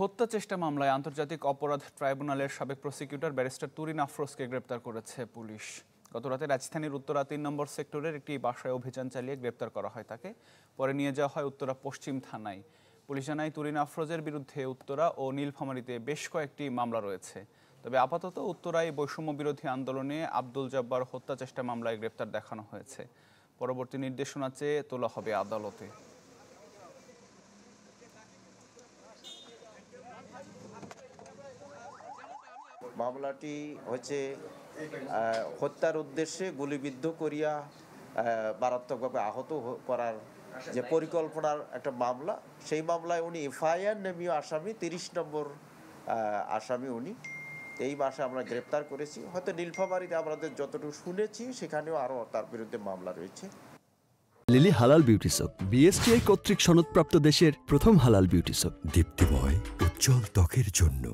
হত্যা চেষ্টা মামলায় আন্তর্জাতিক অপরাধ ট্রাইব্যুনালের সাবেক প্রসিকিউটর ব্যারিস্টার তুরিন আফরোজকে গ্রেপ্তার করেছে পুলিশ। গতরাতে রাজধানীর উত্তরা ৩ নম্বর সেক্টরের একটি বাসায় অভিযান চালিয়ে গ্রেপ্তার করা হয় তাকে। পরে নিয়ে যাওয়া হয় উত্তরা পশ্চিম থানায়। পুলিশ জানায় তুরিন আফরোজের বিরুদ্ধে উত্তরা ও নীলফামারীতে বেশ কয়েকটি মামলা রয়েছে। তবে আপাতত উত্তরায় বৈষম্য বিরোধী আন্দোলনে আব্দুল জব্বার হত্যা চেষ্টা মামলায় গ্রেপ্তার দেখানো হয়েছে। পরবর্তী নির্দেশনা চেয়ে তোলা হবে আদালতে। মামলাটি হচ্ছে হত্যার উদ্দেশ্যে গুলিবিদ্ধ করিয়া মারাত্মকভাবে আহত করার যে পরিকল্পনার একটা মামলা, সেই মামলায় উনি এফআইআর নেমীয় আসামি ৩০ নম্বর আসামি উনি। এই মাসে আমরা গ্রেপ্তার করেছি। হয়তো নীলফামারীতে আমাদের যতটুকু শুনেছি সেখানেও আরও তার বিরুদ্ধে মামলা রয়েছে। লিলি হালাল বিউটি সোপ, বিএসটিআই কর্তৃক সনদপ্রাপ্ত দেশের প্রথম হালাল বিউটি সোপ। দীপ্তিময় উজ্জ্বল ত্বকের জন্য।